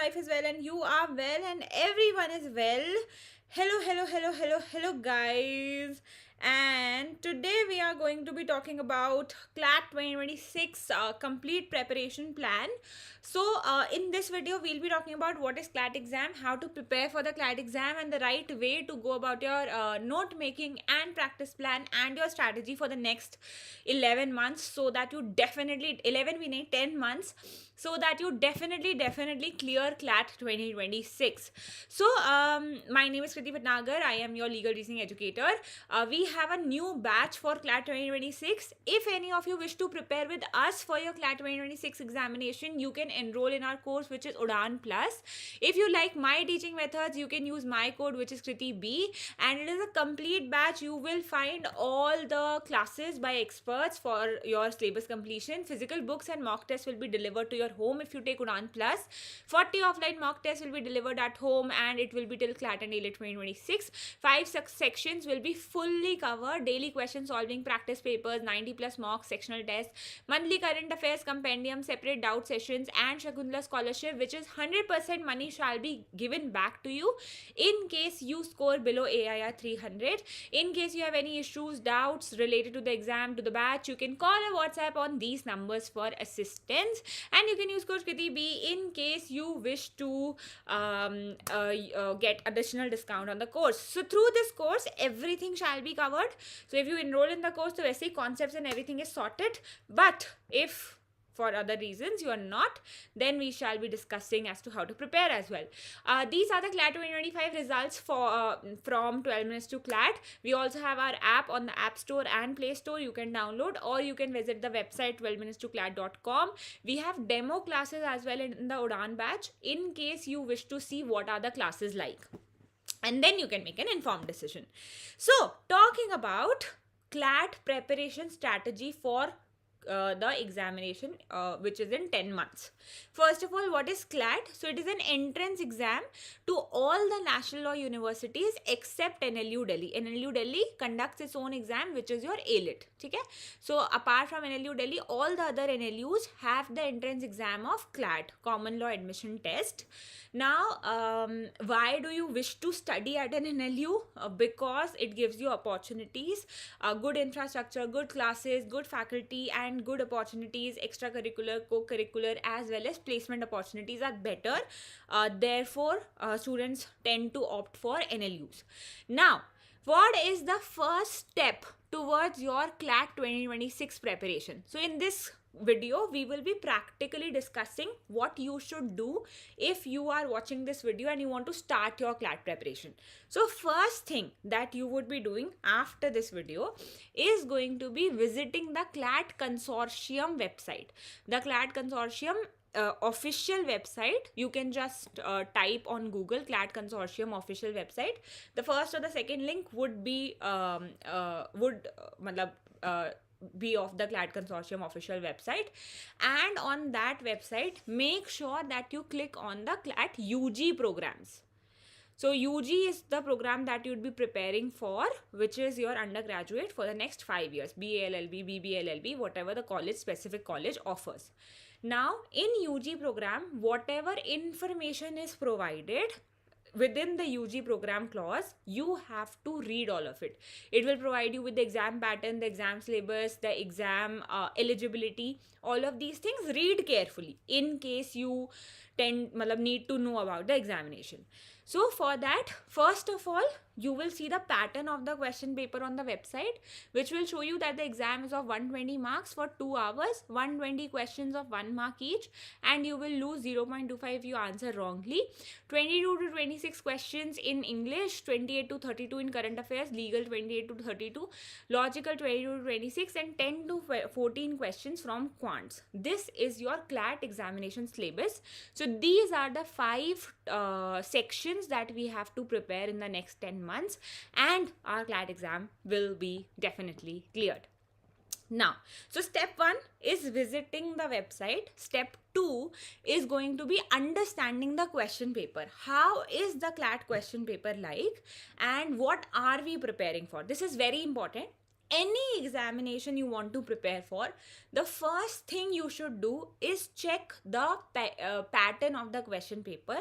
life is well and you are well and everyone is well. Hello, guys. And today we are going to be talking about CLAT 2026 complete preparation plan. So, in this video, we'll be talking about what is CLAT exam, how to prepare for the CLAT exam, and the right way to go about your note making and practice plan and your strategy for the next 11 months. So that you definitely 11 we need 10 months. So that you definitely clear CLAT 2026. So, my name is Kriti Bhatnagar. I am your legal reasoning educator. We have a new batch for CLAT 2026. If any of you wish to prepare with us for your CLAT 2026 examination, you can enroll in our course, which is UDAAN Plus. If you like my teaching methods, you can use my code, which is Kriti B, and it is a complete batch. You will find all the classes by experts for your syllabus completion. Physical books and mock tests will be delivered to your home if you take UDAAN Plus. 40 offline mock tests will be delivered at home, and it will be till CLAT and AILET 2026. 5 sections will be fully covered. Daily question solving, practice papers, 90 plus mock, sectional tests, monthly current affairs compendium, separate doubt sessions, and Shakuntala scholarship, which is 100% money shall be given back to you in case you score below AIR 300. In case you have any issues, doubts related to the exam, to the batch, you can call or WhatsApp on these numbers for assistance, and you can use code Kriti B in case you wish to get additional discount on the course. So through this course, everything shall be covered. So if you enroll in the course, the basic concepts and everything is sorted. But if for other reasons you are not, then we shall be discussing as to how to prepare as well. These are the CLAT 2025 results for from 12 minutes to CLAT. We also have our app on the App Store and Play Store. You can download, or you can visit the website 12minutes2clat.com. We have demo classes as well in the UDAAN batch in case you wish to see what are the classes like, and then you can make an informed decision. So, talking about CLAT preparation strategy for the examination, which is in 10 months. First of all, what is CLAT? So it is an entrance exam to all the national law universities except NLU Delhi. NLU Delhi conducts its own exam, which is your AILET. Okay? So apart from NLU Delhi, all the other NLUs have the entrance exam of CLAT, Common Law Admission Test. Now, why do you wish to study at an NLU? Because it gives you opportunities, good infrastructure, good classes, good faculty, and good opportunities, extracurricular, co-curricular, as well as placement opportunities are better. Therefore, students tend to opt for NLUs. Now, what is the first step towards your CLAT 2026 preparation? So in this video, we will be practically discussing what you should do if you are watching this video and you want to start your CLAT preparation. So first thing that you would be doing after this video is going to be visiting the CLAT Consortium website. The CLAT Consortium official website, you can just type on Google CLAT Consortium official website. The first or the second link would be be of the CLAT Consortium official website, and on that website make sure that you click on the CLAT UG programs. So UG is the program that you would be preparing for, which is your undergraduate for the next 5 years, BALLB, BBLLB, whatever the college, specific college offers. Now in UG program, whatever information is provided within the UG program clause, you have to read all of it. It will provide you with the exam pattern, the exam syllabus, the exam eligibility, all of these things. Read carefully in case you need to know about the examination. So for that, first of all, you will see the pattern of the question paper on the website, which will show you that the exam is of 120 marks for 2 hours, 120 questions of 1 mark each, and you will lose 0.25 if you answer wrongly. 22 to 26 questions in English, 28 to 32 in current affairs, legal 28 to 32, logical 22 to 26, and 10 to 14 questions from quants. This is your CLAT examination syllabus. So these are the 5 sections that we have to prepare in the next 10 months, and our CLAT exam will be definitely cleared. Now, so step 1 is visiting the website. Step 2 is going to be understanding the question paper. How is the CLAT question paper like, and what are we preparing for? This is very important. any examination you want to prepare for, the first thing you should do is check the pattern of the question paper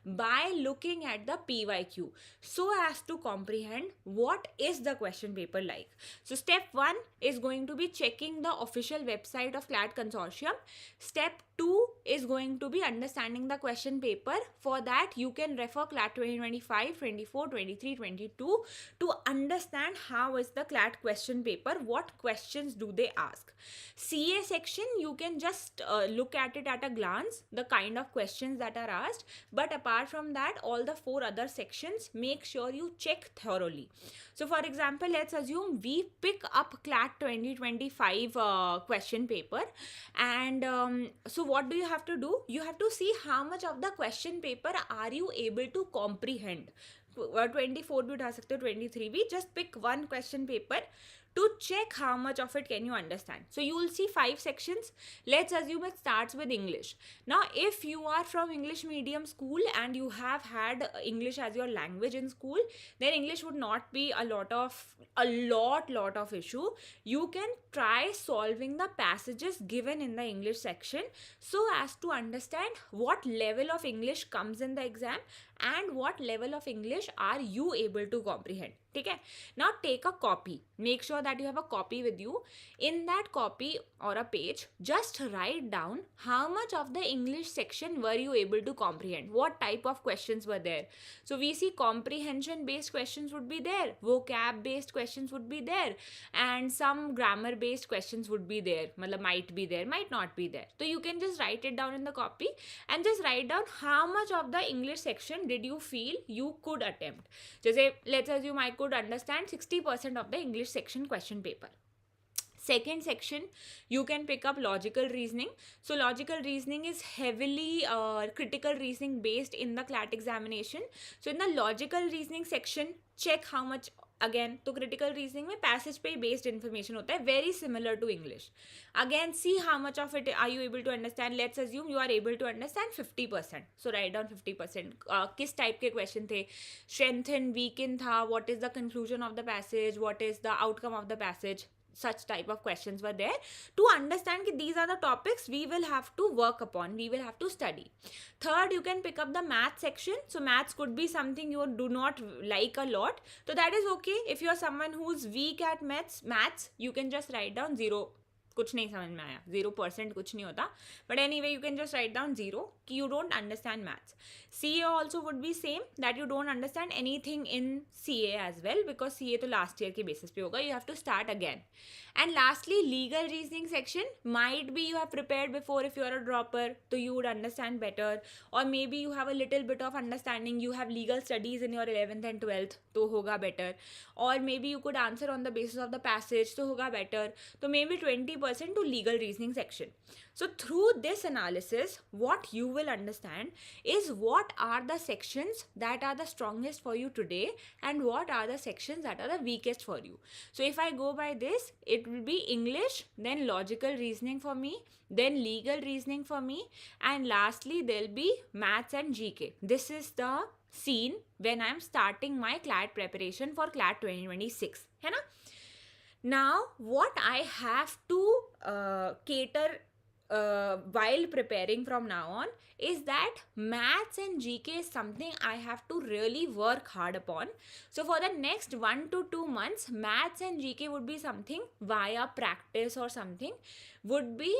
by looking at the PYQ, so as to comprehend what is the question paper like. So step 1 is going to be checking the official website of CLAT consortium. Step 2 is going to be understanding the question paper. For that you can refer CLAT 2025, 24, 23, 22 to understand how is the CLAT question paper, what questions do they ask. CA section, you can just look at it at a glance, the kind of questions that are asked, but apart from that, all the 4 other sections, make sure you check thoroughly. So for example, let's assume we pick up CLAT 2025 question paper, and so what do you have to do? You have to see how much of the question paper are you able to comprehend. 24 भी उठा सकते हो, 23 भी, just pick one question paper to check how much of it can you understand. So you will see 5 sections. Let's assume it starts with English. Now if you are from English medium school and you have had English as your language in school, then English would not be a lot of issue. You can try solving the passages given in the English section so as to understand what level of English comes in the exam and what level of English are you able to comprehend. Okay? Now take a copy. Make sure that you have a copy with you. In that copy or a page, just write down how much of the English section were you able to comprehend. What type of questions were there. So we see comprehension based questions would be there, vocab based questions would be there, and some grammar based questions would be there. Might be there, might not be there. So you can just write it down in the copy and just write down how much of the English section did you feel you could attempt. Just say, let's assume I could understand 60% of the English section question paper. Second section, you can pick up logical reasoning. So logical reasoning is heavily critical reasoning based in the CLAT examination. So in the logical reasoning section, check how much. Again, तो critical reasoning में passage पे based information होता है, very similar to English. Again, see how much of it are you able to understand. Let's assume you are able to understand 50%. So write down 50%. किस type के question थे? Strengthen, weaken था. What is the conclusion of the passage? What is the outcome of the passage? Such type of questions were there to understand that these are the topics we will have to work upon, we will have to study. Third, you can pick up the math section. So maths could be something you do not like a lot, so that is okay. If you are someone who's weak at maths, you can just write down 0. कुछ नहीं समझ में आया, 0% कुछ नहीं होता, but anyway you can just write down 0 कि you don't understand maths. CA also would be same, that you don't understand anything in CA as well, because CA तो last year के basis पे होगा, you have to start again. And lastly, legal reasoning section, might be you have prepared before. If you are a dropper, so you would understand better, or maybe you have a little bit of understanding, you have legal studies in your 11th and 12th, तो होगा better, or maybe you could answer on the basis of the passage, तो होगा better. So maybe 20% to legal reasoning section. So through this analysis, what you will understand is what are the sections that are the strongest for you today and what are the sections that are the weakest for you. So if I go by this, it will be English, then logical reasoning for me, then legal reasoning for me, and lastly there'll be maths and GK. This is the scene when I'm starting my CLAT preparation for CLAT 2026. है ना? Now what I have to cater while preparing from now on is that maths and GK is something I have to really work hard upon. So for the next 1 to 2 months, maths and GK would be something via practice or something, would be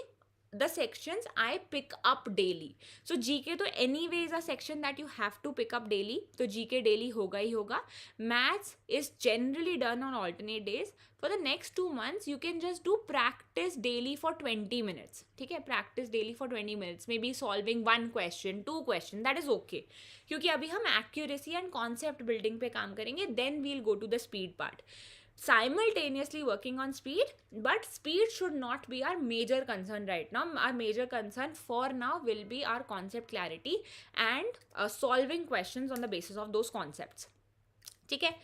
the sections I pick up daily. So GK तो anyway is a section that you have to pick up daily. तो GK daily होगा ही होगा. Maths is generally done on alternate days. For the next 2 months, you can just do practice daily for 20 minutes. ठीक है? Practice daily for 20 minutes. Maybe solving 1 question, 2 questions. That is okay. क्योंकि अभी हम accuracy and concept building पे काम करेंगे. Then we'll go to the speed part. Simultaneously working on speed, but speed should not be our major concern right now. Our major concern for now will be our concept clarity and solving questions on the basis of those concepts. Okay?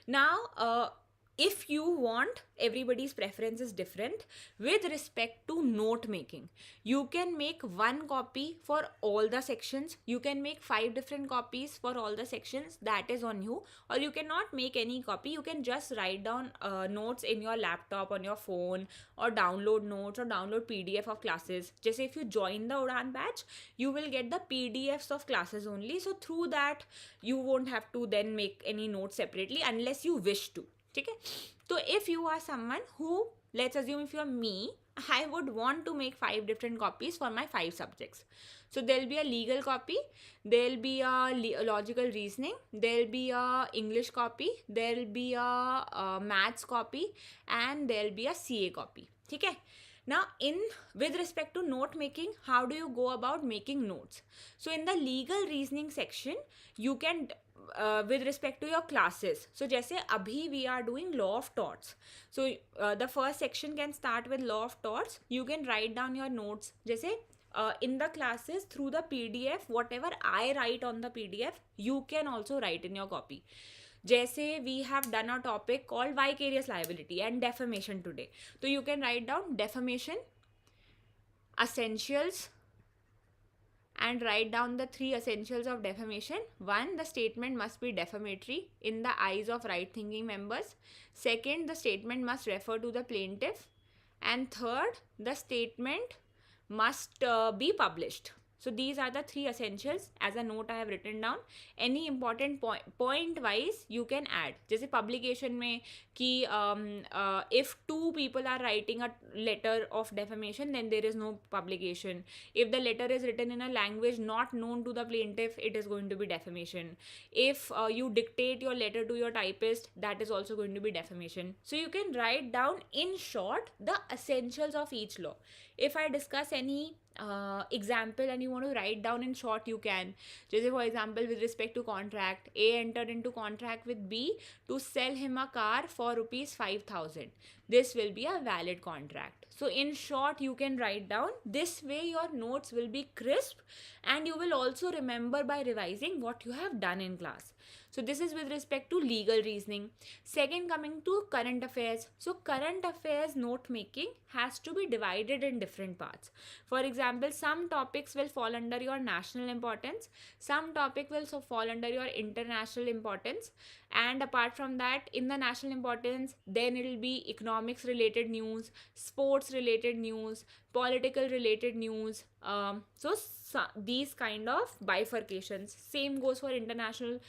Now if you want, everybody's preference is different with respect to note making. You can make one copy for all the sections, you can make 5 different copies for all the sections, that is on you. Or you cannot make any copy, you can just write down notes in your laptop, on your phone, or download notes or download PDF of classes. Just if you join the UDAAN batch, you will get the PDFs of classes only, so through that you won't have to then make any notes separately unless you wish to. Okay, so if you are someone who, let's assume if you're me, I would want to make 5 different copies for my 5 subjects. So there'll be a legal copy, there'll be a logical reasoning, there'll be a English copy, there'll be a maths copy, and there'll be a CA copy. Okay. Now, with respect to note making, how do you go about making notes? So in the legal reasoning section, you can with respect to your classes. So जैसे अभी we are doing law of torts. So the first section can start with law of torts. You can write down your notes. जैसे in the classes through the PDF, whatever I write on the PDF, you can also write in your copy. जैसे we have done a topic called vicarious liability and defamation today. So you can write down defamation, essentials, and write down the 3 essentials of defamation. 1, the statement must be defamatory in the eyes of right thinking members. 2nd, the statement must refer to the plaintiff. And 3rd, the statement must be published. So these are the 3 essentials. As a note I have written down. Any important point wise you can add. जैसे publication में कि if 2 people are writing a letter of defamation, then there is no publication. If the letter is written in a language not known to the plaintiff, it is going to be defamation. If you dictate your letter to your typist, that is also going to be defamation. So you can write down in short the essentials of each law. If I discuss any example and you want to write down in short, you can. Just for example, with respect to contract, A entered into contract with B to sell him a car for rupees 5,000. This will be a valid contract. So in short, you can write down. This way your notes will be crisp and you will also remember by revising what you have done in class. So this is with respect to legal reasoning. Second, coming to current affairs. So current affairs note making has to be divided in different parts. For example, some topics will fall under your national importance, some topic will fall under your international importance, and apart from that, in the national importance, then it will be economics related news, sports related news, political related news. So these kind of bifurcations. Same goes for international.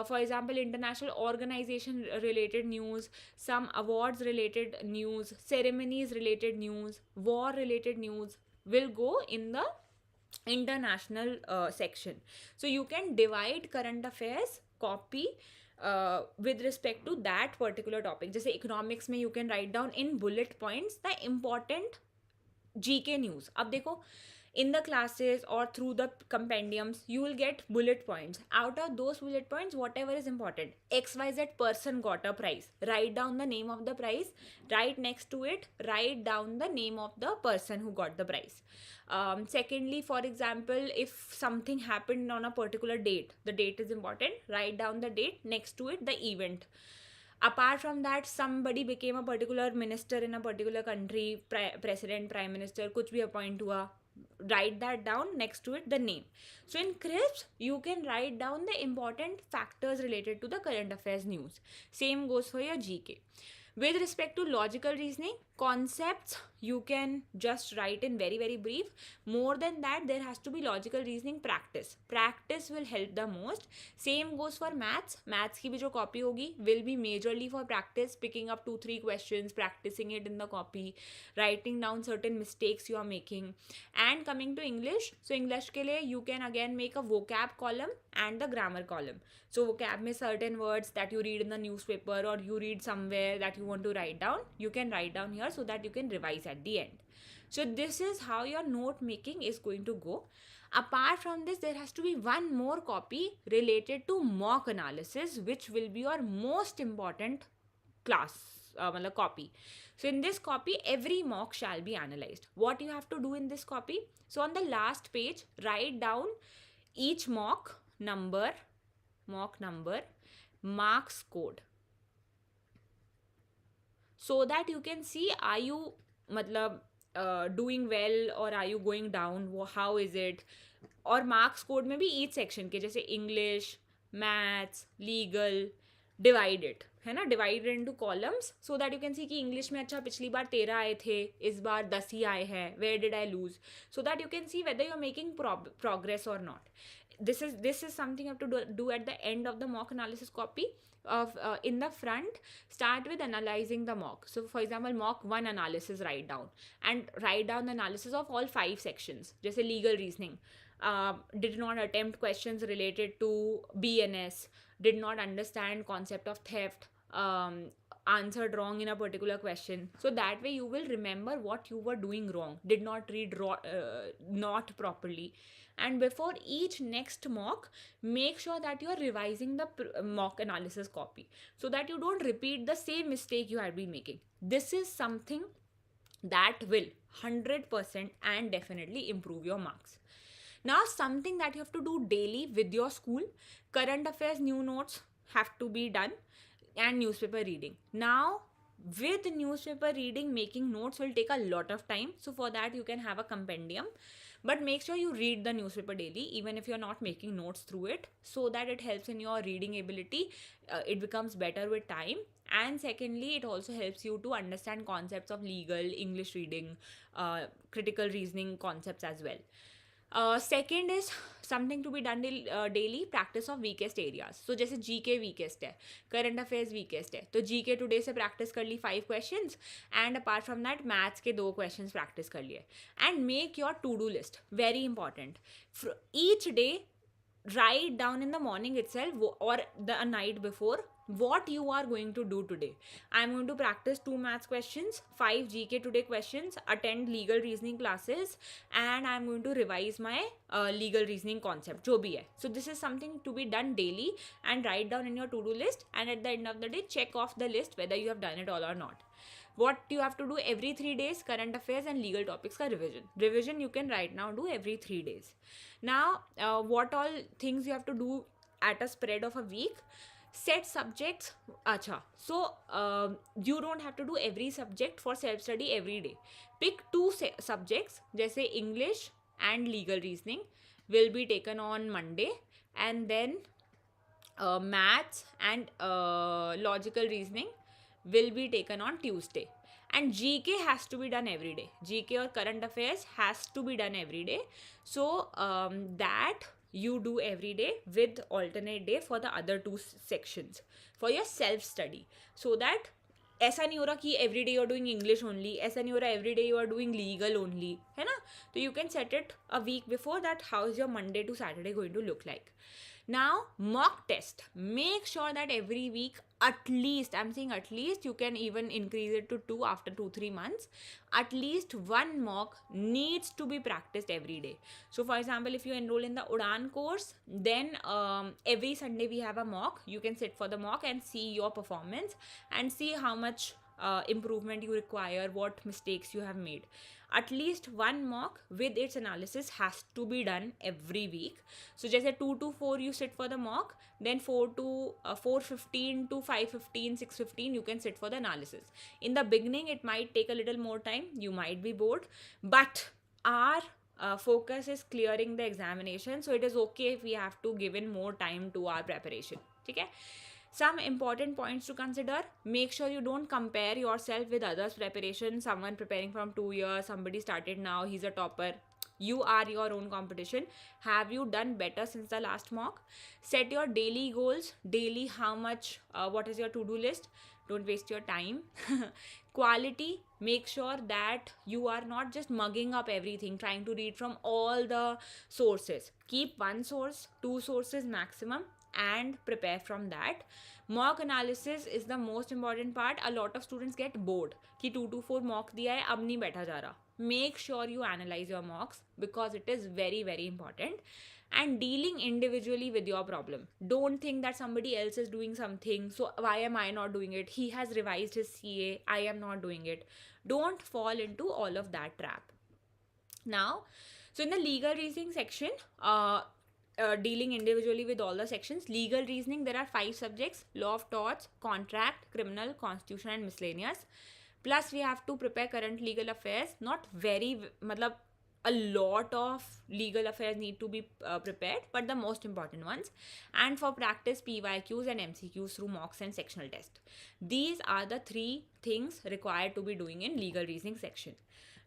For example, international organization related news, some awards related news, ceremonies related news, war related news will go in the international section. So you can divide current affairs copy with respect to that particular topic. जैसे economics में you can write down in bullet points the important GK news. अब देखो, in the classes or through the compendiums, you will get bullet points. Out of those bullet points, whatever is important, XYZ person got a prize, write down the name of the prize, right next to it, write down the name of the person who got the prize. Secondly, for example, if something happened on a particular date, the date is important, write down the date, next to it the event. Apart from that, somebody became a particular minister in a particular country, president, prime minister, कुछ भी appoint हुआ, write that down, next to it the name. So in crisps, you can write down the important factors related to the current affairs news. Same goes for your GK. With respect to logical reasoning, concepts you can just write in very, very brief. More than that, there has to be logical reasoning practice. Practice will help the most. Same goes for maths. Maths की भी जो copy होगी will be majorly for practice, picking up 2-3 questions, practicing it in the copy, writing down certain mistakes you are making. And coming to English, so English के लिए you can again make a vocab column and the grammar column. So vocab में certain words that you read in the newspaper or you read somewhere that you want to write down, you can write down here so that you can revise at the end. So this is how your note making is going to go. Apart from this, there has to be one more copy related to mock analysis, which will be your most important class copy. So in this copy, every mock shall be analyzed. What you have to do in this copy? So on the last page, write down each mock number, marks code. so that you can see, are you matlab doing well or are you going down, how is it. और marks code में भी each section के, जैसे English, maths, legal, divided है ना, divided into columns, so that you can सी कि English में अच्छा पिछली बार 13 आए थे, इस बार 10 ही आए हैं, where did I lose, so that you can see whether you are making progress or not. This is something you have to do at the end of the mock analysis copy. Of in the front, start with analyzing the mock. So for example, mock 1 analysis, write down the analysis of all 5 sections. Just legal reasoning, did not attempt questions related to BNS, did not understand concept of theft, answered wrong in a particular question. So that way you will remember what you were doing wrong, did not read not properly. And before each next mock, make sure that you are revising the mock analysis copy, so that you don't repeat the same mistake you had been making. This is something that will 100% and definitely improve your marks. Now, something that you have to do daily with your school, current affairs new notes have to be done, and newspaper reading. Now, with newspaper reading, making notes will take a lot of time. So for that, you can have a compendium. But make sure you read the newspaper daily, even if you're not making notes through it, so that it helps in your reading ability. It becomes better with time. And secondly, it also helps you to understand concepts of legal, English reading, critical reasoning concepts as well. Second is something to be done daily, practice of weakest areas. So जैसे GK weakest है, current affairs weakest है, तो GK today से practice कर ली 5 questions, and apart from that maths के 2 questions practice कर लिए. And make your to-do list, very important. Each day, write down in the morning itself or the night before what you are going to do today. I'm going to practice 2 maths questions, 5 GK today questions, attend legal reasoning classes, and I'm going to revise my legal reasoning concept, jo bhi hai. So this is something to be done daily, and write down in your to-do list, and at the end of the day, check off the list whether you have done it all or not. What you have to do every 3 days, current affairs and legal topics ka revision you can right now do every 3 days. Now, what all things you have to do at a spread of a week? Set subjects. Acha. So you don't have to do every subject for self-study every day. Pick 2 subjects, jaise English and legal reasoning will be taken on Monday, and then maths and logical reasoning will be taken on Tuesday. And GK has to be done every day. GK or current affairs has to be done every day. So that you do every day with alternate day for the other 2 sections for your self-study. So that ऐसा नहीं हो रहा कि every day you are doing English only, ऐसा नहीं हो रहा every day you are doing legal only, है ना. तो you can set it a week before that, how is your Monday to Saturday going to look like. Now, mock test. Make sure that every week, at least, I'm saying at least, you can even increase it to 2 after 2-3 months. At least 1 mock needs to be practiced every day. So, for example, if you enroll in the UDAAN course, then every Sunday we have a mock. You can sit for the mock and see your performance and see how much improvement you require, what mistakes you have made. At least 1 mock with its analysis has to be done every week. So just 2 to 4 you sit for the mock, then 4:15 to 5:15, 6:15 you can sit for the analysis. In the beginning it might take a little more time, you might be bored, but our focus is clearing the examination, so it is okay if we have to give in more time to our preparation. Okay? Some important points to consider. Make sure you don't compare yourself with others' preparation. Someone preparing from 2 years, somebody started now, he's a topper. You are your own competition. Have you done better since the last mock? Set your daily goals. Daily, how much, what is your to-do list? Don't waste your time. Quality, make sure that you are not just mugging up everything, trying to read from all the sources. Keep 1 source, 2 sources maximum, and prepare from that. Mock analysis is the most important part. A lot of students get bored कि 2 to 4 mock दिया है, अब नहीं बैठा जा रहा. Make sure you analyze your mocks, because it is very, very important. And dealing individually with your problem. Don't think that somebody else is doing something, so why am I not doing it? He has revised his CA, I am not doing it. Don't fall into all of that trap. Now, so in the legal reasoning section, dealing individually with all the sections. Legal reasoning, there are 5 subjects: law of torts, contract, criminal, constitution and miscellaneous. Plus we have to prepare current legal affairs. Not very, matlab, a lot of legal affairs need to be prepared, but the most important ones. And for practice, PYQs and MCQs through mocks and sectional test. These are the 3 things required to be doing in legal reasoning section.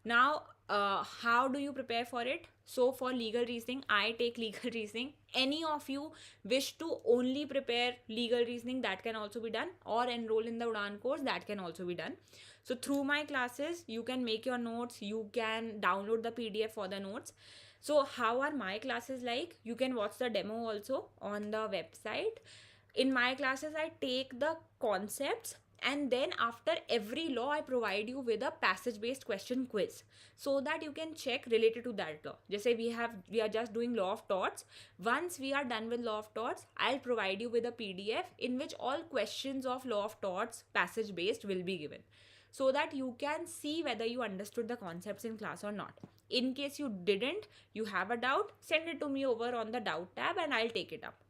Now, how do you prepare for it? So for legal reasoning, I take legal reasoning. Any of you wish to only prepare legal reasoning, that can also be done, or enroll in the UDAAN course, that can also be done. So through my classes, you can make your notes, you can download the PDF for the notes. So how are my classes like? You can watch the demo also on the website. In my classes, I take the concepts, and then after every law I provide you with a passage based question quiz, so that you can check related to that law. Just say we are just doing law of torts. Once we are done with law of torts, I'll provide you with a PDF in which all questions of law of torts passage based will be given, so that you can see whether you understood the concepts in class or not. In case you didn't, you have a doubt, send it to me over on the doubt tab and I'll take it up.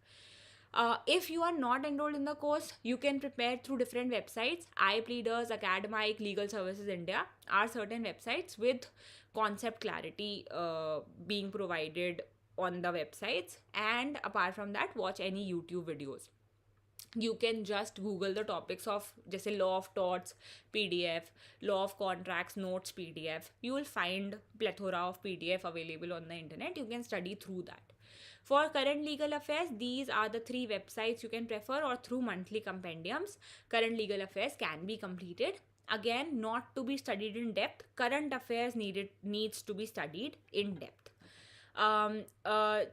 If you are not enrolled in the course, you can prepare through different websites. iPleaders, Academic, Legal Services India are certain websites with concept clarity being provided on the websites. And apart from that, watch any YouTube videos. You can just Google the topics of, just say, law of torts PDF, law of contracts notes PDF. You will find plethora of PDF available on the internet. You can study through that. For current legal affairs, these are the 3 websites you can prefer, or through monthly compendiums. Current legal affairs can be completed. Again, not to be studied in depth. Current affairs needs to be studied in depth.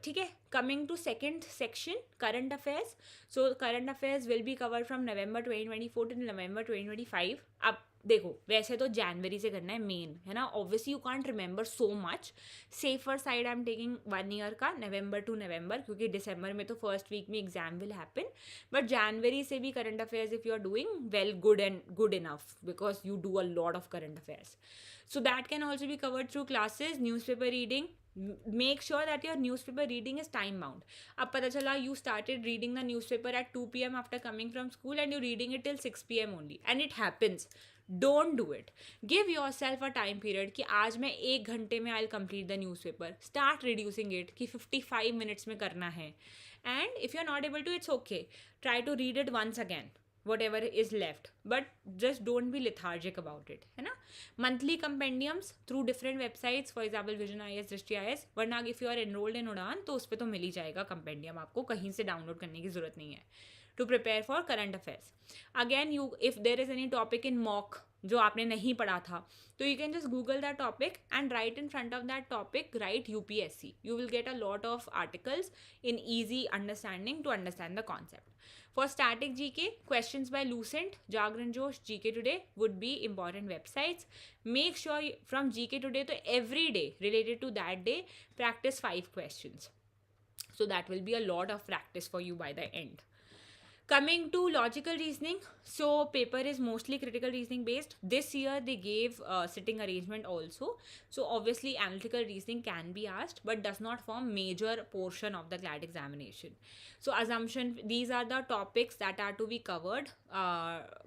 ठीक है. Coming to second section, current affairs. So current affairs will be covered from November 2024 to November 2025. अब देखो, वैसे तो जनवरी से करना है मेन, है ना. Obviously you can't remember so much. Safer side I am taking 1 year का, नवंबर टू नवंबर, क्योंकि दिसंबर में तो फर्स्ट वीक में एग्जाम विल हैपन. बट जनवरी से भी current affairs if you are doing well, good enough, because you do a lot of current affairs. So that can also be covered through classes. Newspaper reading, make sure that your newspaper reading is time bound. अब पता चला you started reading the newspaper at 2 p.m. after coming from school and you're reading it till 6 p.m. only, and it happens. Don't do it. Give yourself a time period कि आज मैं 1 घंटे में I'll complete the newspaper. Start reducing it कि 55 minutes में करना है. And if you're not able to, it's okay. Try to read it once again, whatever is left, but just don't be lethargic about it, है ना. Monthly compendiums through different websites, for example Vision IAS, दृष्टि IAS. वरना if you are enrolled in UDAAN तो उस पर तो मिल ही जाएगा compendium, आपको कहीं से डाउनलोड करने की ज़रूरत नहीं है. To prepare for current affairs, again if there is any topic in mock जो आपने नहीं पढ़ा था, तो you can just Google that topic and write in front of that topic, write UPSC. You will get a lot of articles in easy understanding to understand the concept. For static GK, questions by Lucent, Jagran Josh, GK Today would be important websites. Make sure from GK Today to every day related to that day, practice 5 questions. So that will be a lot of practice for you by the end. Coming to logical reasoning, so paper is mostly critical reasoning based. This year they gave sitting arrangement also. So obviously analytical reasoning can be asked, but does not form major portion of the CLAT examination. So assumption, these are the topics that are to be covered,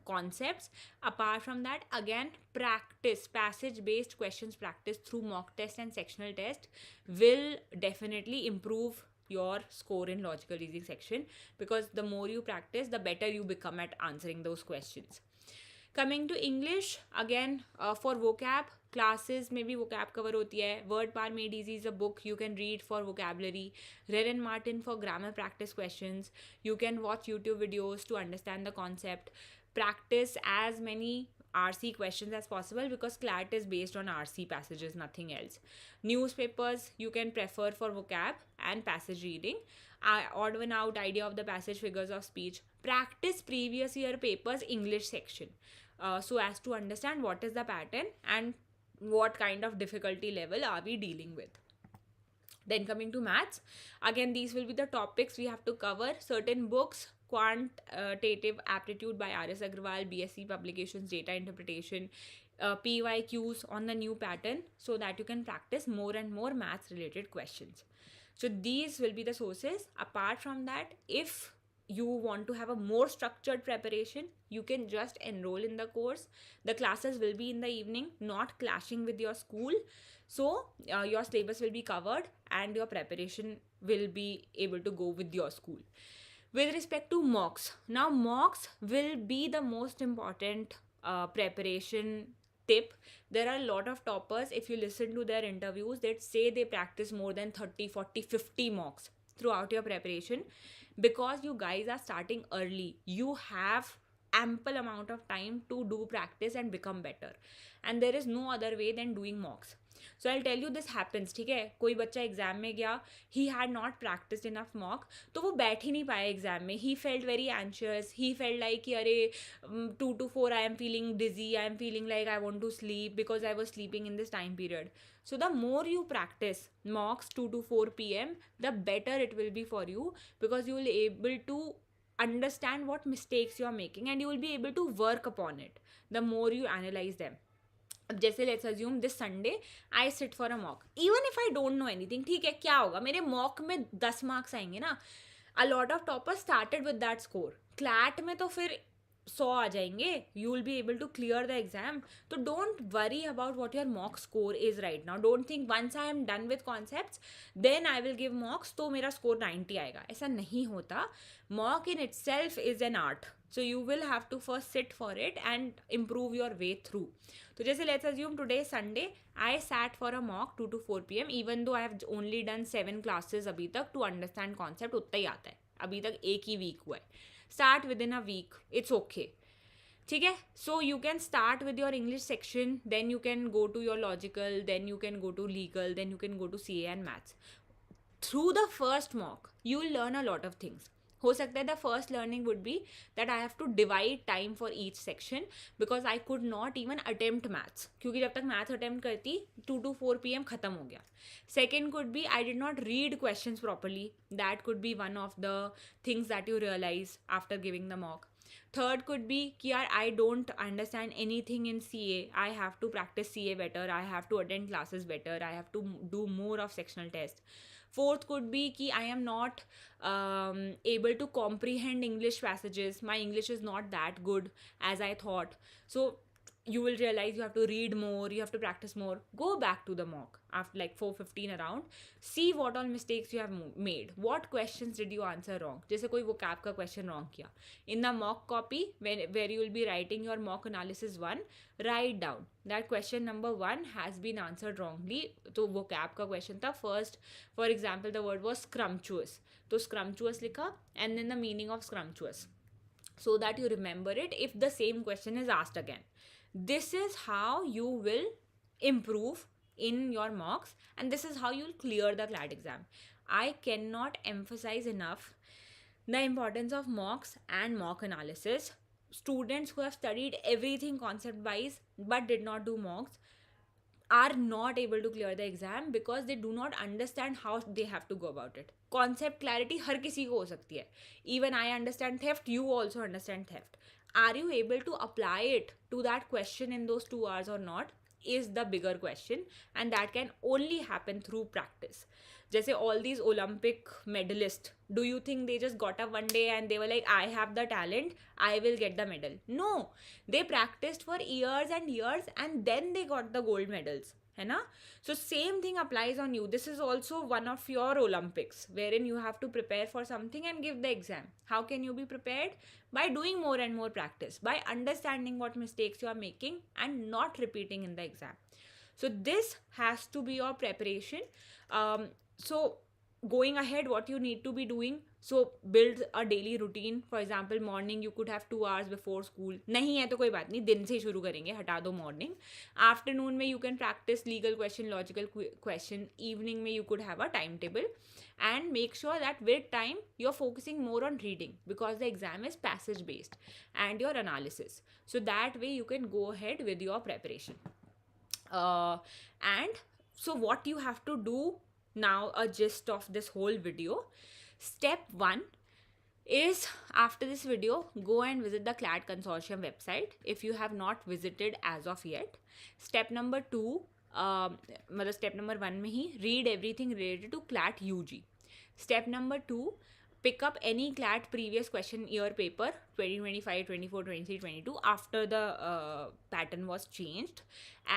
concepts. Apart from that, again, practice, passage based questions practice through mock test and sectional test will definitely improve your score in logical reasoning section, because the more you practice, the better you become at answering those questions. Coming to English, again, for vocab, classes में भी vocab cover होती है. Word Power Made Easy is a book you can read for vocabulary. Reren Martin for grammar practice questions. You can watch YouTube videos to understand the concept. Practice as many RC questions as possible, because CLAT is based on RC passages, nothing else. Newspapers you can prefer for vocab and passage reading. Odd one out idea of the passage, figures of speech. Practice previous year papers English section, so as to understand what is the pattern and what kind of difficulty level are we dealing with. Then coming to maths, again these will be the topics we have to cover. Certain books, Quantitative Aptitude by R.S. Agrawal, BSc Publications, Data Interpretation, PYQs on the new pattern, so that you can practice more and more maths related questions. So these will be the sources. Apart from that, if you want to have a more structured preparation, you can just enroll in the course. The classes will be in the evening, not clashing with your school. So your syllabus will be covered and your preparation will be able to go with your school. With respect to mocks, now mocks will be the most important preparation tip. There are a lot of toppers, if you listen to their interviews, that say they practice more than 30, 40, 50 mocks throughout your preparation, because you guys are starting early. You have ample amount of time to do practice and become better, and there is no other way than doing mocks. So I'll tell you this happens, ठीक है. कोई बच्चा exam में गया, he had not practiced enough mock, तो वो बैठ ही नहीं पाया एग्जाम में. He felt very anxious, he felt like कि अरे 2 to 4 I am feeling dizzy, I am feeling like I want to sleep because I was sleeping in this time period. So the more you practice mocks 2 to 4 p.m, the better it will be for you, because you will be able to understand what mistakes you are making and you will be able to work upon it the more you analyze them. अब जैसे let's assume this Sunday I sit for a mock, even if I don't know anything, ठीक है, क्या होगा, मेरे mock में 10 marks आएंगे ना. A lot of toppers started with that score. CLAT में तो फिर 100 आ जाएंगे. You will be able to clear the exam. तो don't worry about what your mock score is right now. Don't think once I am done with concepts then I will give mocks तो मेरा score 90 आएगा. ऐसा नहीं होता. Mock in itself is an art. So you will have to first sit for it and improve your way through. तो जैसे let's assume today Sunday, I sat for a mock 2 to 4 p.m. even though I have only done 7 classes अभी तक to understand concept. उतना ही आता है. अभी तक एक ही week हुआ है. Start within a week. It's okay. ठीक है. So you can start with your English section, then you can go to your logical, then you can go to legal, then you can go to CA and maths. Through the first mock, you will learn a lot of things. हो सकता है the first learning would be that I have to divide time for each section, because I could not even attempt maths, क्योंकि जब तक maths attempt करती 2 to 4 p.m खत्म हो गया. Second could be I did not read questions properly. That could be one of the things that you realise after giving the mock. Third could be कि यार I don't understand anything in CA. I have to practice CA better. I have to attend classes better. I have to do more of sectional tests. Fourth could be कि I am not able to comprehend English passages. My English is not that good as I thought. So you will realize you have to read more, you have to practice more. Go back to the mock after like 4:15 around. See what all mistakes you have made. What questions did you answer wrong? जैसे कोई vocab का question wrong किया. In the mock copy, where you will be writing your mock analysis 1, write down that question number 1 has been answered wrongly. तो vocab का question था. First, for example, the word was scrumptious. तो scrumptious लिखा and then the meaning of scrumptious, so that you remember it if the same question is asked again. This is how you will improve in your mocks, and this is how you will clear the CLAT exam. I cannot emphasize enough the importance of mocks and mock analysis. Students who have studied everything concept wise but did not do mocks are not able to clear the exam because they do not understand how they have to go about it. Concept clarity हर किसी को हो सकती है. Even I understand theft, you also understand theft. Are you able to apply it to that question in those 2 hours or not is the bigger question, and that can only happen through practice. जैसे all these Olympic medalists, do you think they just got up one day and they were like, I have the talent, I will get the medal? No, they practiced for years and years and then they got the gold medals. है ना? So same thing applies on you. This is also one of your Olympics wherein you have to prepare for something and give the exam. How can you be prepared? By doing more and more practice, by understanding what mistakes you are making and not repeating in the exam. So this has to be your preparation. So going ahead, what you need to be doing, so build a daily routine. For example, morning you could have 2 hours before school. नहीं है तो कोई बात नहीं, दिन से ही शुरू करेंगे, हटा दो morning. Afternoon में you can practice legal question, logical question. Evening में you could have a timetable, and make sure that with time you're focusing more on reading, because the exam is passage based, and your analysis. So that way you can go ahead with your preparation. And so what you have to do now, a gist of this whole video. Step 1 is, after this video, go and visit the CLAT consortium website if you have not visited as of yet. Step number 2, मतलब step number 1 में ही read everything related to CLAT UG. Step number 2, pick up any CLAT previous question year paper 2025, 24, 23, 22 after the pattern was changed,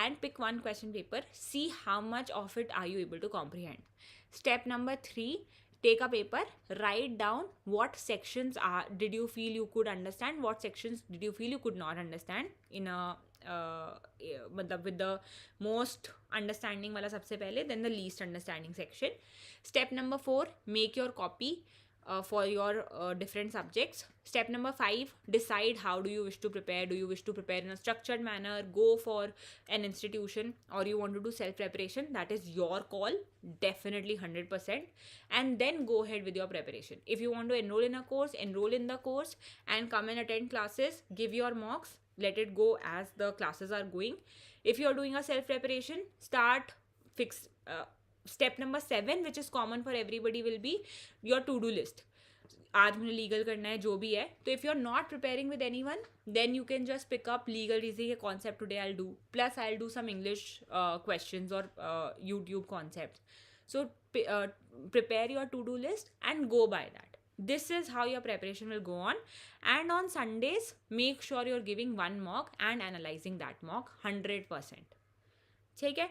and pick one question paper. See how much of it are you able to comprehend. Step number 3, take a paper, write down what sections did you feel you could understand, what sections did you feel you could not understand in a with the most understanding wala sabse pehle, then the least understanding section. Step number 4, make your copy for your different subjects. Step number 5, decide how do you wish to prepare. Do you wish to prepare in a structured manner, go for an institution, or you want to do self preparation? That is your call, definitely 100%. And then go ahead with your preparation. If you want to enroll in a course, enroll in the course and come and attend classes, give your mocks, let it go as the classes are going. If you are doing a self preparation, step number 7, which is common for everybody, will be your to-do list. आज मुझे legal करना है, जो भी है. तो if you're not preparing with anyone, then you can just pick up legal reasoning concept today I'll do. Plus I'll do some English questions or YouTube concepts. So prepare your to-do list and go by that. This is how your preparation will go on. And on Sundays, make sure you're giving one mock and analyzing that mock 100%. ठीक है?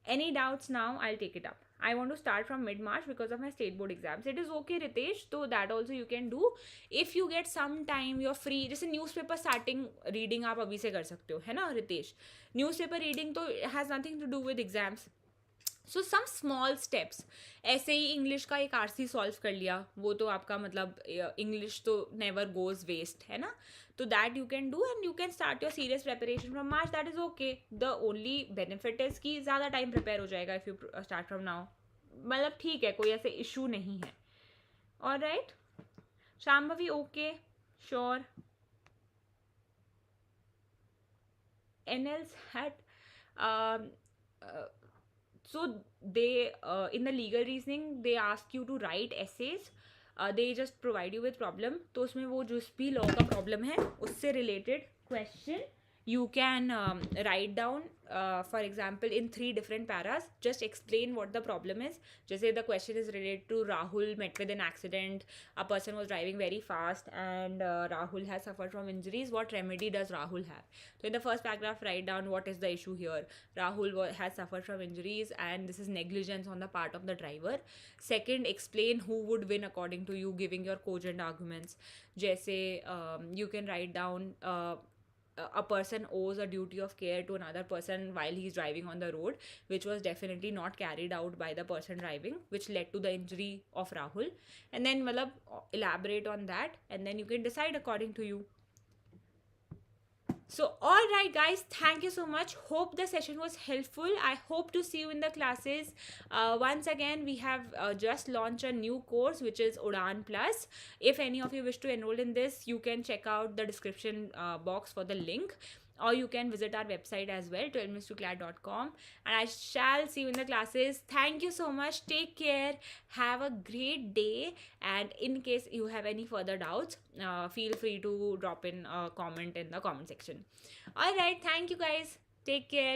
Any doubts now? I'll take it up. I want to start from mid-March because of my state board exams. It is okay, Ritesh. So that also you can do. If you get some time, you're free. जैसे newspaper starting reading आप अभी से कर सकते हो, है ना Ritesh? Newspaper reading तो has nothing to do with exams. So some small steps. ऐसे ही इंग्लिश का एक आरसी सॉल्व कर लिया, वो तो आपका मतलब इंग्लिश तो नेवर गोज वेस्ट, है ना. तो that you can do and you can start your serious preparation from March. That is okay. The only benefit is कि ज़्यादा टाइम प्रिपेयर हो जाएगा if you start from now. मतलब ठीक है, कोई ऐसे इशू नहीं है. Alright Shambhavi, okay, sure. NLs had so they in the legal reasoning they ask you to write essays. They just provide you with problem. तो उसमें वो जो भी law का problem है उससे related question you can write down, for example in 3 different paras. Just explain what the problem is. Just the question is related to Rahul met with an accident, a person was driving very fast and Rahul has suffered from injuries. What remedy does Rahul have? So in the first paragraph, write down what is the issue here. Rahul has suffered from injuries and this is negligence on the part of the driver. Second, explain who would win according to you, giving your cogent arguments. जैसे you can write down a person owes a duty of care to another person while he's driving on the road, which was definitely not carried out by the person driving, which led to the injury of Rahul. And then elaborate on that and then you can decide according to you. So all right guys, thank you so much. Hope the session was helpful. I hope to see you in the classes. Once again, we have just launched a new course which is UDAAN Plus. If any of you wish to enroll in this, you can check out the description box for the link, or you can visit our website as well, 12minutes2clat.com, and I shall see you in the classes. Thank you so much. Take care. Have a great day. And in case you have any further doubts, feel free to drop in a comment in the comment section. All right. Thank you guys. Take care.